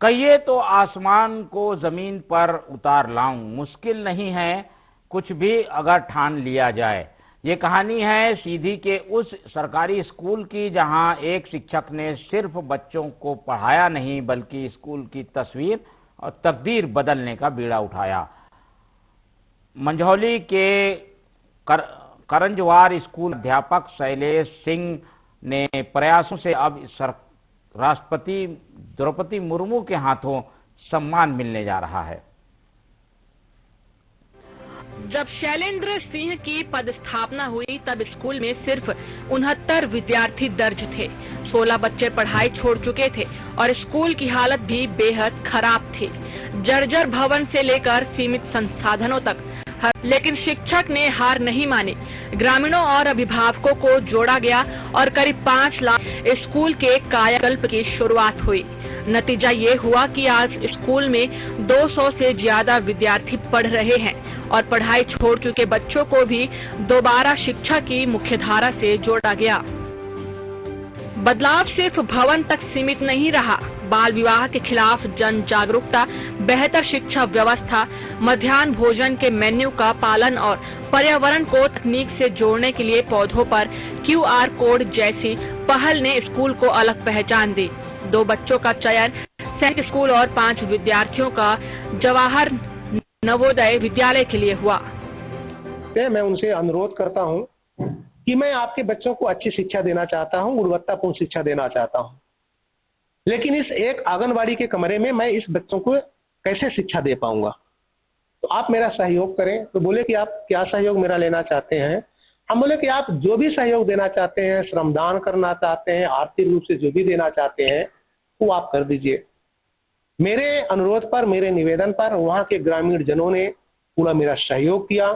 कहिए तो आसमान को जमीन पर उतार लाऊं, मुश्किल नहीं है कुछ भी अगर ठान लिया जाए। ये कहानी है सीधी के उस सरकारी स्कूल की जहां एक शिक्षक ने सिर्फ बच्चों को पढ़ाया नहीं बल्कि स्कूल की तस्वीर और तकदीर बदलने का बीड़ा उठाया। मंझौली के करंजवार स्कूल अध्यापक शैलेश सिंह ने प्रयासों से अब राष्ट्रपति द्रौपदी मुर्मू के हाथों सम्मान मिलने जा रहा है। जब शैलेंद्र सिंह की पदस्थापना हुई तब स्कूल में सिर्फ 69 विद्यार्थी दर्ज थे। 16 बच्चे पढ़ाई छोड़ चुके थे और स्कूल की हालत भी बेहद खराब थी। जर्जर भवन से लेकर सीमित संसाधनों तक। लेकिन शिक्षक ने हार नहीं मानी। ग्रामीणों और अभिभावकों को जोड़ा गया और करीब 5 लाख स्कूल के कायाकल्प की शुरुआत हुई। नतीजा ये हुआ कि आज स्कूल में 200 से ज्यादा विद्यार्थी पढ़ रहे हैं और पढ़ाई छोड़ चुके बच्चों को भी दोबारा शिक्षा की मुख्यधारा से जोड़ा गया। बदलाव सिर्फ भवन तक सीमित नहीं रहा। बाल विवाह के खिलाफ जन जागरूकता, बेहतर शिक्षा व्यवस्था, मध्याह्न भोजन के मेन्यू का पालन और पर्यावरण को तकनीक से जोड़ने के लिए पौधों पर QR कोड जैसी पहल ने स्कूल को अलग पहचान दी। 2 बच्चों का चयन सैनिक स्कूल और 5 विद्यार्थियों का जवाहर नवोदय विद्यालय के लिए हुआ। मैं उनसे अनुरोध करता हूं कि मैं आपके बच्चों को अच्छी शिक्षा देना चाहता हूं, गुणवत्तापूर्ण शिक्षा देना चाहता हूं, लेकिन इस एक आंगनबाड़ी के कमरे में मैं इस बच्चों को कैसे शिक्षा दे पाऊंगा, तो आप मेरा सहयोग करें। तो बोले कि आप क्या सहयोग मेरा लेना चाहते हैं। हम बोले कि आप जो भी सहयोग देना चाहते हैं, श्रमदान करना चाहते हैं, आर्थिक रूप से जो भी देना चाहते हैं वो आप कर दीजिए। मेरे अनुरोध पर, मेरे निवेदन पर वहां के ग्रामीण जनों ने पूरा मेरा सहयोग किया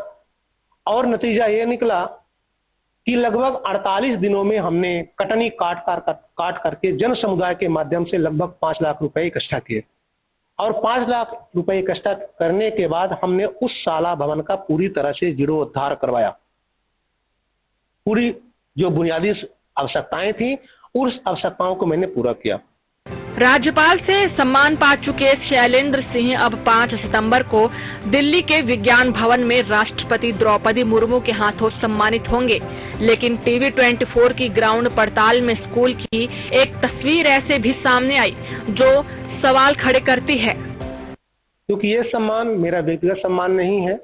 और नतीजा ये निकला कि लगभग 48 दिनों में हमने कटनी काट करके जन समुदाय के माध्यम से लगभग 5 लाख रुपए इकट्ठा किए और 5 लाख रुपए इकट्ठा करने के बाद हमने उस शाला भवन का पूरी तरह से जीर्णोद्धार करवाया। पूरी जो बुनियादी आवश्यकताएं थी उस आवश्यकताओं को मैंने पूरा किया। राज्यपाल से सम्मान पा चुके शैलेंद्र सिंह अब 5 सितंबर को दिल्ली के विज्ञान भवन में राष्ट्रपति द्रौपदी मुर्मू के हाथों सम्मानित होंगे। लेकिन TV24 की ग्राउंड पड़ताल में स्कूल की एक तस्वीर ऐसे भी सामने आई जो सवाल खड़े करती है। क्योंकि ये सम्मान मेरा व्यक्तिगत सम्मान नहीं है,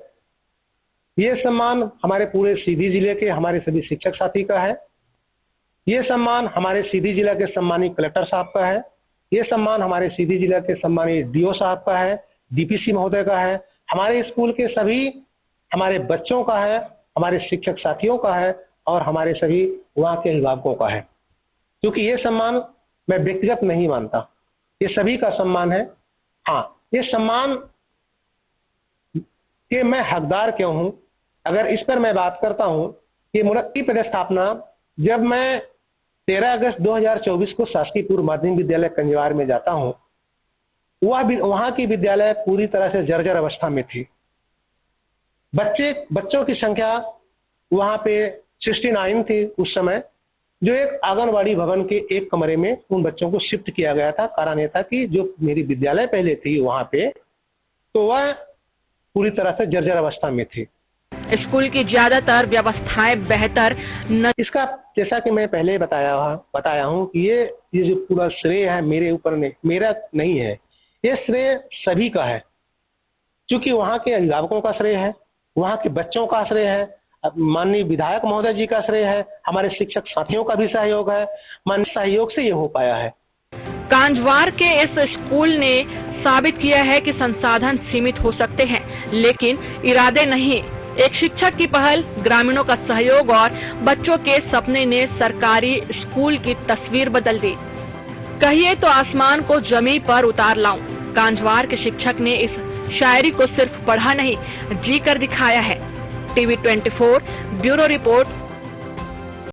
ये सम्मान हमारे पूरे सीधी जिले के हमारे सभी शिक्षक साथी का है। ये सम्मान हमारे सीधी जिला के सम्मानित कलेक्टर साहब का है। ये सम्मान हमारे सीधी जिला के सम्मानित DO साहब का है, DPC महोदय का है, हमारे स्कूल के सभी हमारे बच्चों का है, हमारे शिक्षक साथियों का है और हमारे सभी वहाँ के अभिभावकों का है। क्योंकि ये सम्मान मैं व्यक्तिगत नहीं मानता, ये सभी का सम्मान है। हाँ, ये सम्मान के मैं हकदार क्यों हूँ, अगर इस पर मैं बात करता हूँ कि मुरक्की पदस्थापना जब मैं 13 अगस्त 2024 को शासकीय पूर्व माध्यमिक विद्यालय कंजवार में जाता हूँ, वहाँ की विद्यालय पूरी तरह से जर्जर अवस्था में थी। बच्चों की संख्या वहाँ पे 69 थी उस समय, जो एक आंगनबाड़ी भवन के एक कमरे में उन बच्चों को शिफ्ट किया गया था। कारण ये था कि जो मेरी विद्यालय पहले थी वहाँ पे, तो वह पूरी तरह से जर्जर अवस्था में थी। स्कूल की ज्यादातर व्यवस्थाएं बेहतर इसका जैसा कि मैं पहले बताया हूँ कि ये जो पूरा श्रेय है मेरे ऊपर मेरा नहीं है, ये श्रेय सभी का है। क्योंकि वहाँ के अभिभावकों का श्रेय है, वहाँ के बच्चों का श्रेय है, माननीय विधायक महोदय जी का श्रेय है, हमारे शिक्षक साथियों का भी सहयोग है। माननीय सहयोग से ये हो पाया है। कांजवार के इस स्कूल ने साबित किया है कि संसाधन सीमित हो सकते हैं, लेकिन इरादे नहीं। एक शिक्षक की पहल, ग्रामीणों का सहयोग और बच्चों के सपने ने सरकारी स्कूल की तस्वीर बदल दी। कहिए तो आसमान को जमीन पर उतार लाऊं, कांजवार के शिक्षक ने इस शायरी को सिर्फ पढ़ा नहीं, जी कर दिखाया है। TV24 bureau report.